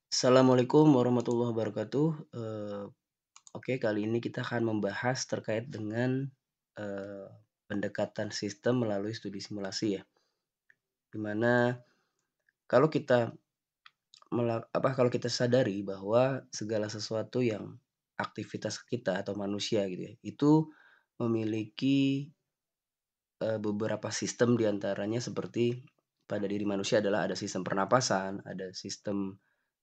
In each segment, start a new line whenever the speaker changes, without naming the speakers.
Assalamualaikum warahmatullahi wabarakatuh. Oke, kali ini kita akan membahas terkait dengan, eee, pendekatan sistem melalui studi simulasi ya. Di mana kalau kita kalau kita sadari bahwa segala sesuatu yang aktivitas kita atau manusia gitu ya, itu memiliki, beberapa sistem di antaranya seperti pada diri manusia adalah ada sistem pernapasan, ada sistem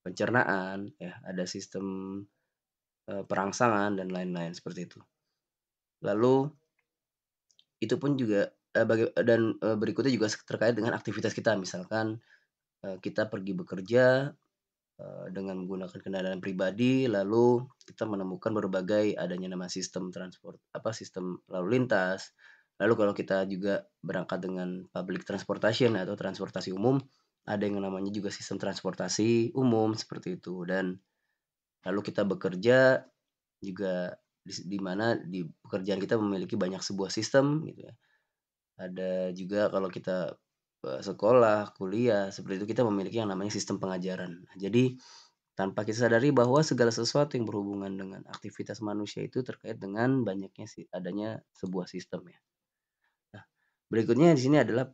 pencernaan ya, ada sistem perangsangan dan lain-lain seperti itu. Lalu itu pun juga, berikutnya juga terkait dengan aktivitas kita misalkan, kita pergi bekerja, dengan menggunakan kendaraan pribadi lalu kita menemukan berbagai adanya nama sistem sistem lalu lintas. Lalu kalau kita juga berangkat dengan public transportation atau transportasi umum, ada yang namanya juga sistem transportasi umum seperti itu dan lalu kita bekerja juga di mana di pekerjaan kita memiliki banyak sebuah sistem gitu ya. Ada juga kalau kita, sekolah, kuliah, seperti itu kita memiliki yang namanya sistem pengajaran. Nah, jadi tanpa kita sadari bahwa segala sesuatu yang berhubungan dengan aktivitas manusia itu terkait dengan adanya sebuah sistem ya. Nah, berikutnya di sini adalah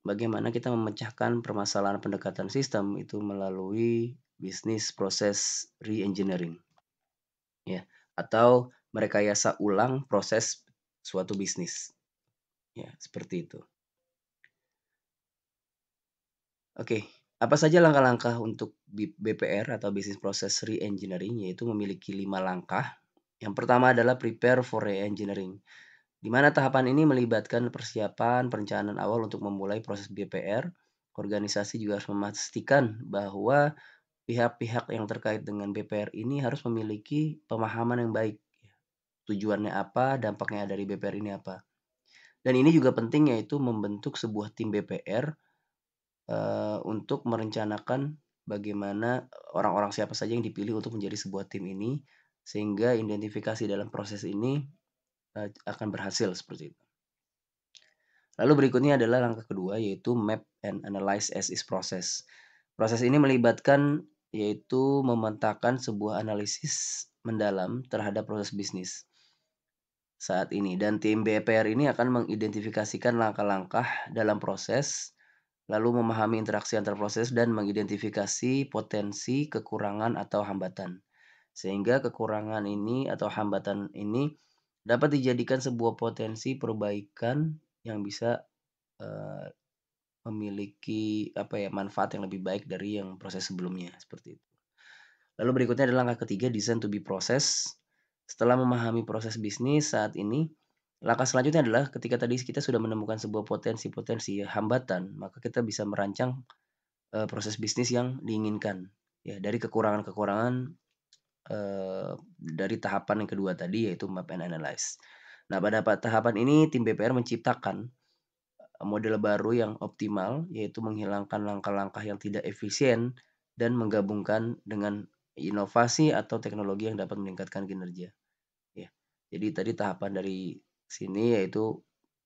bagaimana kita memecahkan permasalahan pendekatan sistem itu melalui bisnis proses re-engineering ya, atau merekayasa ulang proses suatu bisnis, ya seperti itu. Oke, apa saja langkah-langkah untuk BPR atau Business Process Re-engineering, yaitu memiliki 5 langkah. Yang pertama adalah prepare for re-engineering, di mana tahapan ini melibatkan persiapan perencanaan awal untuk memulai proses BPR. Organisasi juga harus memastikan bahwa pihak-pihak yang terkait dengan BPR ini harus memiliki pemahaman yang baik. Tujuannya apa, dampaknya dari BPR ini apa. Dan ini juga penting yaitu membentuk sebuah tim BPR untuk merencanakan bagaimana orang-orang siapa saja yang dipilih untuk menjadi sebuah tim ini, sehingga identifikasi dalam proses ini, akan berhasil seperti itu. Lalu berikutnya adalah langkah kedua yaitu map and analyze as is process. Proses ini melibatkan yaitu memetakan sebuah analisis mendalam terhadap proses bisnis saat ini dan tim BPR ini akan mengidentifikasikan langkah-langkah dalam proses, lalu memahami interaksi antar proses dan mengidentifikasi potensi kekurangan atau hambatan. Sehingga kekurangan ini atau hambatan ini dapat dijadikan sebuah potensi perbaikan yang bisa, eee, memiliki manfaat yang lebih baik dari yang proses sebelumnya, seperti itu. Lalu berikutnya adalah langkah ketiga, design to be process. Setelah memahami proses bisnis saat ini, langkah selanjutnya adalah ketika tadi kita sudah menemukan sebuah potensi-potensi hambatan, maka kita bisa merancang, proses bisnis yang diinginkan. Ya, dari kekurangan-kekurangan, dari tahapan yang kedua tadi yaitu map and analyze. Nah, pada tahapan ini tim BPR menciptakan, model baru yang optimal, yaitu menghilangkan langkah-langkah yang tidak efisien dan menggabungkan dengan inovasi atau teknologi yang dapat meningkatkan kinerja, ya. Jadi tadi tahapan dari sini yaitu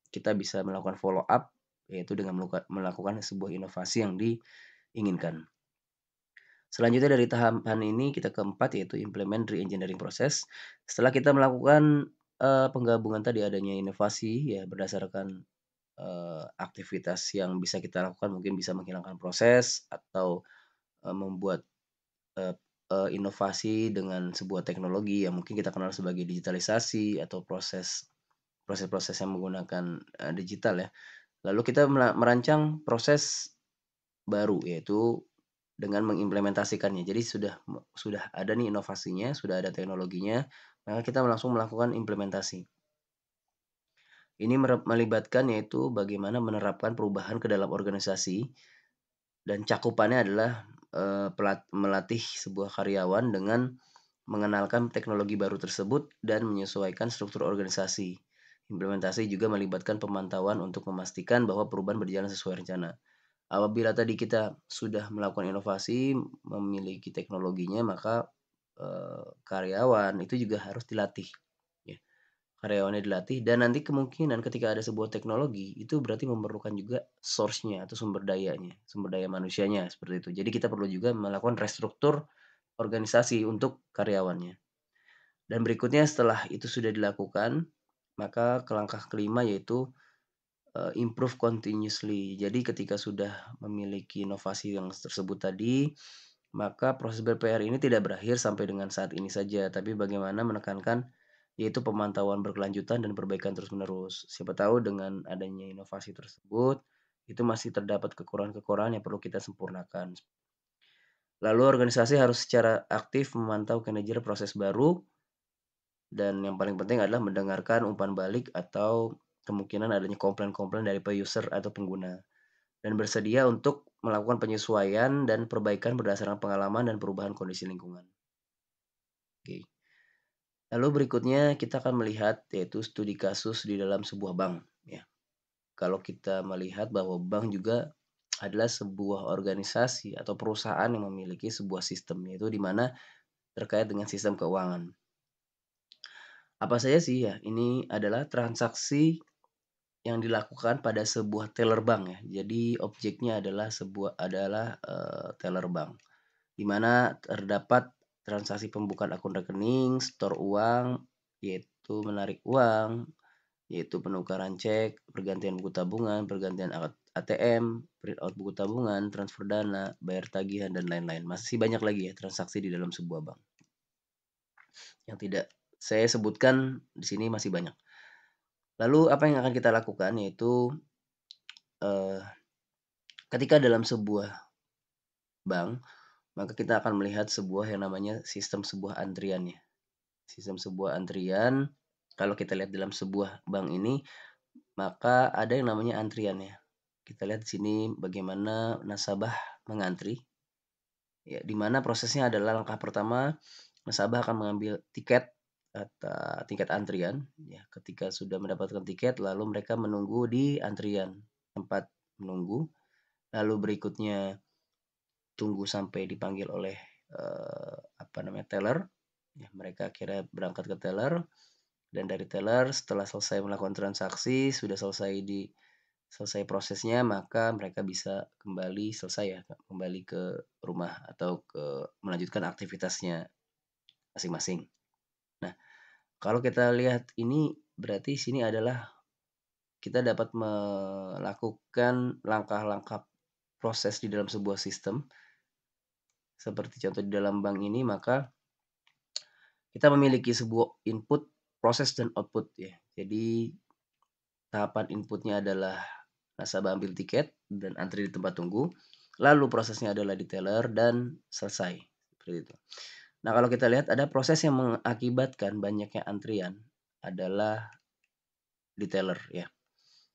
kita bisa melakukan follow up, yaitu dengan melakukan sebuah inovasi yang diinginkan. Selanjutnya dari tahapan ini kita keempat yaitu implement re-engineering proses. Setelah kita melakukan, penggabungan tadi adanya inovasi ya berdasarkan, aktivitas yang bisa kita lakukan mungkin bisa menghilangkan proses atau, membuat, eee inovasi dengan sebuah teknologi yang mungkin kita kenal sebagai digitalisasi atau proses-proses yang menggunakan, digital ya. Lalu kita merancang proses baru yaitu dengan mengimplementasikannya. Jadi sudah ada nih inovasinya, sudah ada teknologinya, maka kita langsung melakukan implementasi. Ini melibatkan yaitu bagaimana menerapkan perubahan ke dalam organisasi dan cakupannya adalah, melatih sebuah karyawan dengan mengenalkan teknologi baru tersebut dan menyesuaikan struktur organisasi. Implementasi juga melibatkan pemantauan untuk memastikan bahwa perubahan berjalan sesuai rencana. Apabila tadi kita sudah melakukan inovasi, memiliki teknologinya, maka, karyawan itu juga harus dilatih, ya. Karyawannya dilatih dan nanti kemungkinan ketika ada sebuah teknologi, itu berarti memerlukan juga source-nya atau sumber dayanya, sumber daya manusianya, seperti itu. Jadi kita perlu juga melakukan restruktur organisasi untuk karyawannya. Dan berikutnya setelah itu sudah dilakukan, maka ke langkah kelima yaitu, improve continuously. Jadi ketika sudah memiliki inovasi yang tersebut tadi, maka proses BPR ini tidak berakhir sampai dengan saat ini saja, tapi bagaimana menekankan yaitu pemantauan berkelanjutan dan perbaikan terus-menerus. Siapa tahu dengan adanya inovasi tersebut, itu masih terdapat kekurangan-kekurangan yang perlu kita sempurnakan. Lalu organisasi harus secara aktif memantau kinerja proses baru dan yang paling penting adalah mendengarkan umpan balik atau kemungkinan adanya komplain-komplain dari user atau pengguna dan bersedia untuk melakukan penyesuaian dan perbaikan berdasarkan pengalaman dan perubahan kondisi lingkungan. Oke. Lalu berikutnya kita akan melihat yaitu studi kasus di dalam sebuah bank ya. Kalau kita melihat bahwa bank juga adalah sebuah organisasi atau perusahaan yang memiliki sebuah sistem, yaitu di mana terkait dengan sistem keuangan. Apa saja sih ya? Ini adalah transaksi yang dilakukan pada sebuah teller bank ya. Jadi objeknya adalah teller bank, di mana terdapat transaksi pembukaan akun rekening, store uang, yaitu menarik uang, yaitu penukaran cek, pergantian buku tabungan, pergantian ATM, print out buku tabungan, transfer dana, bayar tagihan, dan lain-lain. Masih banyak lagi ya transaksi di dalam sebuah bank. Yang tidak saya sebutkan di sini masih banyak. Lalu apa yang akan kita lakukan yaitu eh, ketika dalam sebuah bank, maka kita akan melihat sebuah yang namanya sistem sebuah antrian ya. Sistem sebuah antrian, kalau kita lihat dalam sebuah bank ini, maka ada yang namanya antrian ya. Kita lihat di sini bagaimana nasabah mengantri. Ya, di mana prosesnya adalah langkah pertama, nasabah akan mengambil tiket atau tiket antrian ya. Ketika sudah mendapatkan tiket, lalu mereka menunggu di antrian, tempat menunggu. Lalu berikutnya tunggu sampai dipanggil oleh teller. Ya, mereka akhirnya berangkat ke teller dan dari teller setelah selesai melakukan transaksi, sudah selesai prosesnya, maka mereka bisa kembali ke rumah atau melanjutkan aktivitasnya masing-masing. Nah, kalau kita lihat ini berarti sini adalah kita dapat melakukan langkah-langkah proses di dalam sebuah sistem seperti contoh di dalam bank ini, maka kita memiliki sebuah input, proses, dan output ya. Jadi tahapan inputnya adalah nasabah ambil tiket dan antri di tempat tunggu. Lalu prosesnya adalah di teller dan selesai. Seperti itu. Nah, kalau kita lihat ada proses yang mengakibatkan banyaknya antrian adalah di teller ya.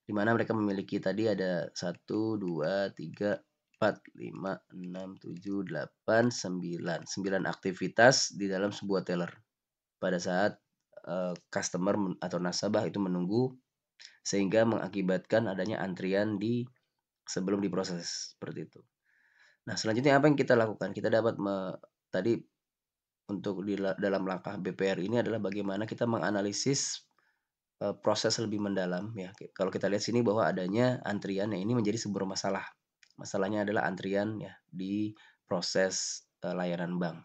Di mana mereka memiliki tadi ada 1, 2, 3, 4, 5, 6, 7, 8, 9. 9 aktivitas di dalam sebuah teller. Pada saat customer atau nasabah itu menunggu sehingga mengakibatkan adanya antrian sebelum diproses seperti itu. Nah, selanjutnya apa yang kita lakukan? Kita dapat tadi untuk dalam langkah BPR ini adalah bagaimana kita menganalisis proses lebih mendalam ya. Kalau kita lihat sini bahwa adanya antrian ya, ini menjadi sebuah masalah. Masalahnya adalah antrian ya di proses layanan bank.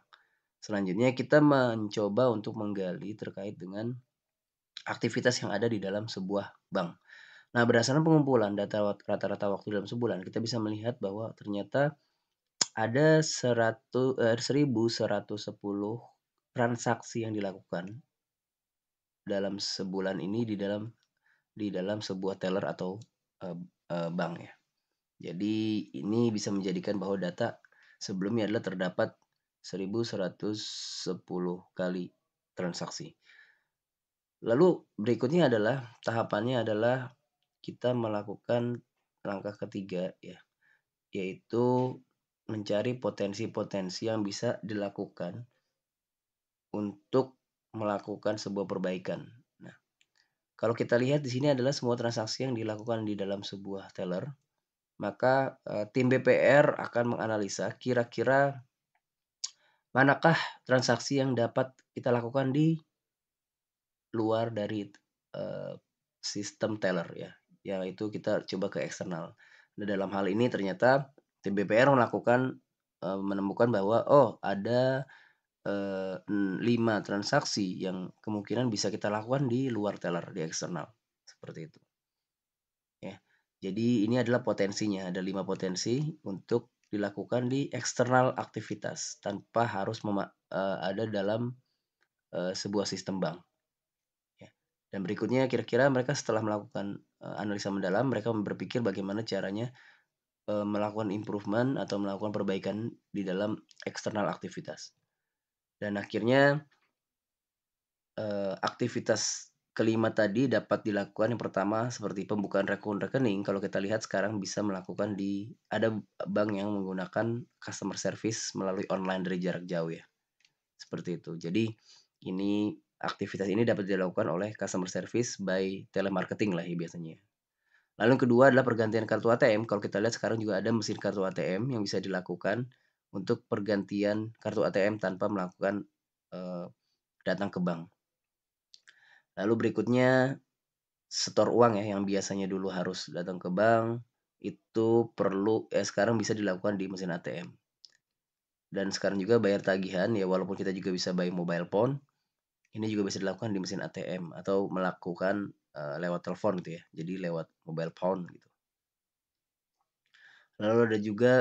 Selanjutnya kita mencoba untuk menggali terkait dengan aktivitas yang ada di dalam sebuah bank. Nah, berdasarkan pengumpulan data rata-rata waktu dalam sebulan, kita bisa melihat bahwa ternyata ada 1.110 transaksi yang dilakukan dalam sebulan ini di dalam sebuah teller atau bank ya. Jadi ini bisa menjadikan bahwa data sebelumnya adalah terdapat 1.110 kali transaksi. Lalu berikutnya adalah tahapannya adalah kita melakukan langkah ketiga ya, yaitu mencari potensi-potensi yang bisa dilakukan untuk melakukan sebuah perbaikan. Nah, kalau kita lihat di sini adalah semua transaksi yang dilakukan di dalam sebuah teller, maka tim BPR akan menganalisa kira-kira manakah transaksi yang dapat kita lakukan di luar dari sistem teller ya, yaitu kita coba ke eksternal. Nah, dalam hal ini ternyata tim BPR menemukan bahwa ada 5 transaksi yang kemungkinan bisa kita lakukan di luar teller, di eksternal, seperti itu, ya. Jadi ini adalah potensinya, ada 5 potensi untuk dilakukan di eksternal aktivitas tanpa harus ada dalam, sebuah sistem bank, ya. Dan berikutnya kira-kira mereka setelah melakukan, analisa mendalam, mereka berpikir bagaimana caranya, melakukan improvement atau melakukan perbaikan di dalam eksternal aktivitas. Dan akhirnya aktivitas kelima tadi dapat dilakukan yang pertama seperti pembukaan akun rekening, kalau kita lihat sekarang bisa melakukan ada bank yang menggunakan customer service melalui online dari jarak jauh ya, seperti itu. Jadi aktivitas ini dapat dilakukan oleh customer service by telemarketing lah ya biasanya. Lalu yang kedua adalah pergantian kartu ATM, kalau kita lihat sekarang juga ada mesin kartu ATM yang bisa dilakukan untuk pergantian kartu ATM tanpa melakukan, datang ke bank. Lalu berikutnya setor uang ya, yang biasanya dulu harus datang ke bank, itu sekarang bisa dilakukan di mesin ATM. Dan sekarang juga bayar tagihan ya, walaupun kita juga bisa by mobile phone, ini juga bisa dilakukan di mesin ATM atau melakukan, lewat telepon gitu ya, jadi lewat mobile phone gitu. Lalu ada juga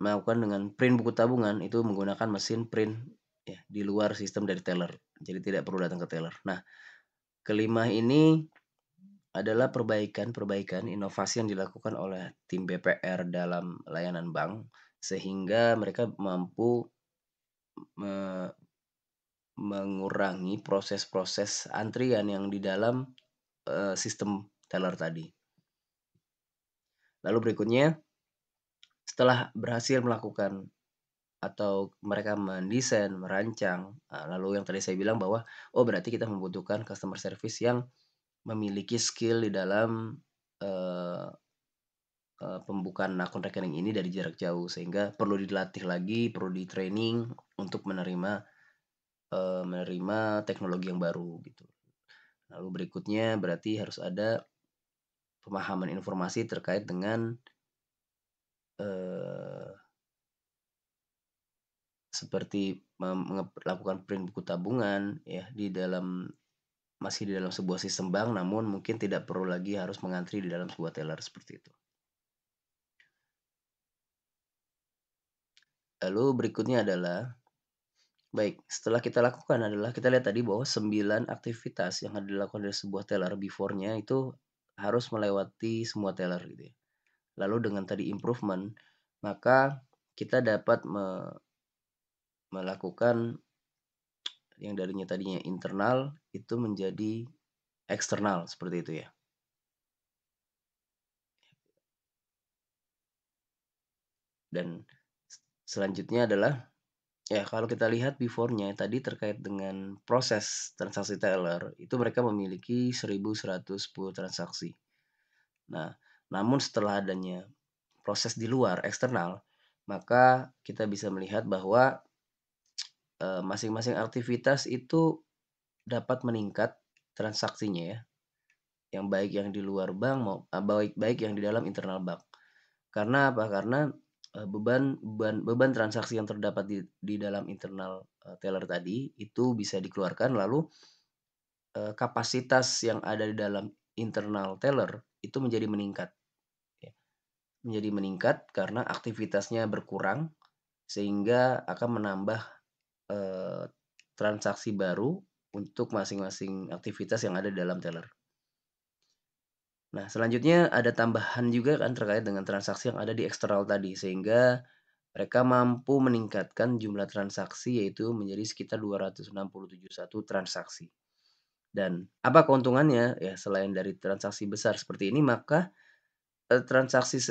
melakukan dengan print buku tabungan, itu menggunakan mesin print ya, di luar sistem dari teller, jadi tidak perlu datang ke teller. Nah, kelima ini adalah perbaikan-perbaikan inovasi yang dilakukan oleh tim BPR dalam layanan bank, sehingga mereka mampu me mengurangi proses-proses antrian yang di dalam, sistem teller tadi. Lalu berikutnya, setelah berhasil melakukan atau mereka mendesain, merancang, lalu yang tadi saya bilang bahwa, oh berarti kita membutuhkan customer service yang memiliki skill di dalam, eee pembukaan akun rekening ini dari jarak jauh, sehingga perlu dilatih lagi, perlu di-training untuk menerima teknologi yang baru gitu. Lalu berikutnya berarti harus ada pemahaman informasi terkait dengan, eee, seperti melakukan print buku tabungan ya masih di dalam sebuah sistem bank, namun mungkin tidak perlu lagi harus mengantri di dalam sebuah teller seperti itu. Lalu berikutnya adalah baik, setelah kita lakukan adalah kita lihat tadi bahwa 9 aktivitas yang dilakukan dari sebuah teller before-nya itu harus melewati semua teller gitu ya. Lalu dengan tadi improvement, maka kita dapat melakukan yang tadinya internal itu menjadi eksternal seperti itu ya. Dan selanjutnya adalah ya kalau kita lihat before-nya tadi terkait dengan proses transaksi teller, itu mereka memiliki 1.110 transaksi. Nah, namun setelah adanya proses di luar eksternal, maka kita bisa melihat bahwa, masing-masing aktivitas itu dapat meningkat transaksinya ya, yang baik yang di luar bank baik baik yang di dalam internal bank. Karena apa? Karena, beban transaksi yang terdapat di dalam internal, teller tadi itu bisa dikeluarkan lalu, kapasitas yang ada di dalam internal teller itu menjadi meningkat ya. Menjadi meningkat karena aktivitasnya berkurang, sehingga akan menambah, eee, transaksi baru untuk masing-masing aktivitas yang ada di dalam teller. Nah, selanjutnya ada tambahan juga kan terkait dengan transaksi yang ada di eksternal tadi, sehingga mereka mampu meningkatkan jumlah transaksi yaitu menjadi sekitar 267 transaksi. Dan apa keuntungannya? Ya selain dari transaksi besar seperti ini, maka transaksi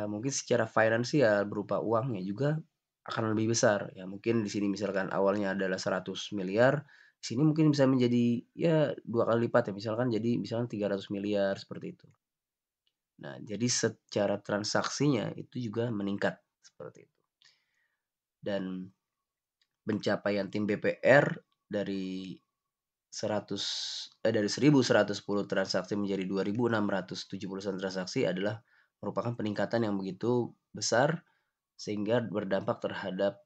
mungkin secara finansial berupa uangnya juga akan lebih besar. Ya mungkin di sini misalkan awalnya adalah 100 miliar, di sini mungkin bisa menjadi ya 2 kali lipat ya, misalkan 300 miliar seperti itu. Nah, jadi secara transaksinya itu juga meningkat seperti itu. Dan pencapaian tim BPR dari 1.110 transaksi menjadi 2.671 transaksi adalah merupakan peningkatan yang begitu besar sehingga berdampak terhadap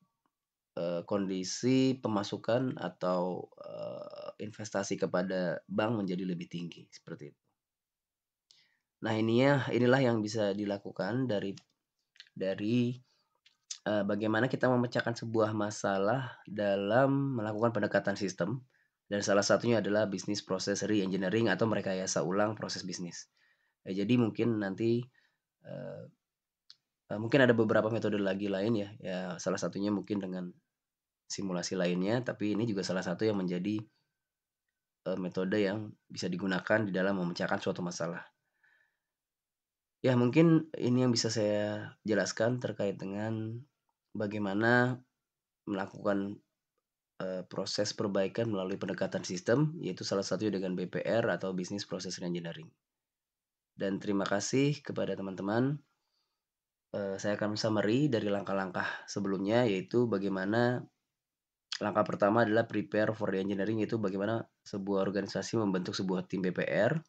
kondisi pemasukan atau, investasi kepada bank menjadi lebih tinggi, seperti itu. Nah inilah yang bisa dilakukan dari, bagaimana kita memecahkan sebuah masalah dalam melakukan pendekatan sistem, dan salah satunya adalah business process re-engineering atau merekayasa ulang proses bisnis. Jadi mungkin nanti, eee mungkin ada beberapa metode lagi lain ya, salah satunya mungkin dengan simulasi lainnya, tapi ini juga salah satu yang menjadi, metode yang bisa digunakan di dalam memecahkan suatu masalah. Ya mungkin ini yang bisa saya jelaskan terkait dengan bagaimana melakukan, proses perbaikan melalui pendekatan sistem, yaitu salah satunya dengan BPR atau Business Process Reengineering. Dan terima kasih kepada teman-teman, saya akan summary dari langkah-langkah sebelumnya, yaitu bagaimana langkah pertama adalah prepare for re-engineering, yaitu bagaimana sebuah organisasi membentuk sebuah tim BPR.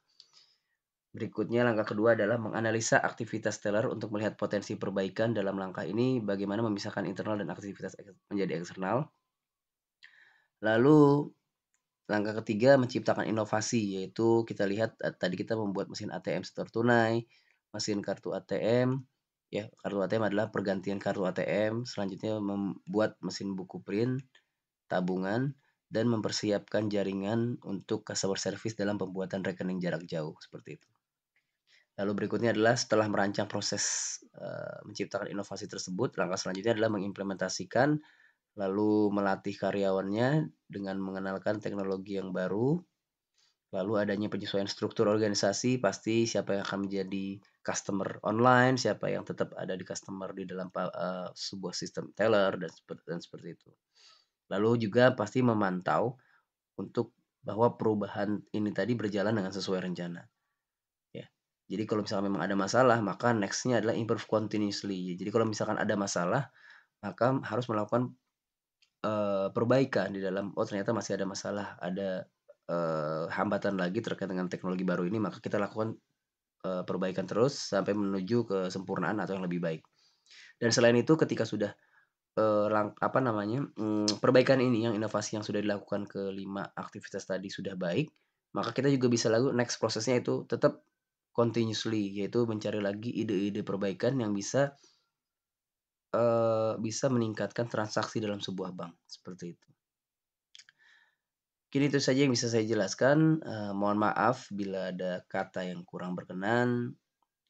Berikutnya langkah kedua adalah menganalisa aktivitas teller untuk melihat potensi perbaikan. Dalam langkah ini bagaimana memisahkan internal dan aktivitas menjadi eksternal. Lalu langkah ketiga menciptakan inovasi, yaitu kita lihat, tadi kita membuat mesin ATM setor tunai, mesin kartu ATM, ya kartu ATM adalah pergantian kartu ATM, selanjutnya membuat mesin buku print, tabungan, dan mempersiapkan jaringan untuk customer service dalam pembuatan rekening jarak jauh, seperti itu. Lalu berikutnya adalah setelah merancang proses, menciptakan inovasi tersebut, langkah selanjutnya adalah mengimplementasikan, lalu melatih karyawannya dengan mengenalkan teknologi yang baru, lalu adanya penyesuaian struktur organisasi, pasti siapa yang akan menjadi customer online, siapa yang tetap ada di customer di dalam sebuah sistem teller dan seperti itu. Lalu juga pasti memantau untuk bahwa perubahan ini tadi berjalan dengan sesuai rencana, ya. Jadi kalau misalkan memang ada masalah, maka next-nya adalah improve continuously. Jadi kalau misalkan ada masalah, maka harus melakukan, perbaikan di dalam, oh ternyata masih ada masalah, ada, hambatan lagi terkait dengan teknologi baru ini, maka kita lakukan, perbaikan terus sampai menuju kesempurnaan atau yang lebih baik. Dan selain itu ketika sudah, apa namanya, perbaikan ini yang inovasi yang sudah dilakukan ke-5 aktivitas tadi sudah baik, maka kita juga bisa lalu next prosesnya itu tetap continuously, yaitu mencari lagi ide-ide perbaikan yang bisa meningkatkan transaksi dalam sebuah bank, seperti itu. Mungkin itu saja yang bisa saya jelaskan, mohon maaf bila ada kata yang kurang berkenan,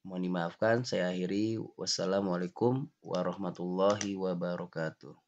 mohon dimaafkan. Saya akhiri, wassalamualaikum warahmatullahi wabarakatuh.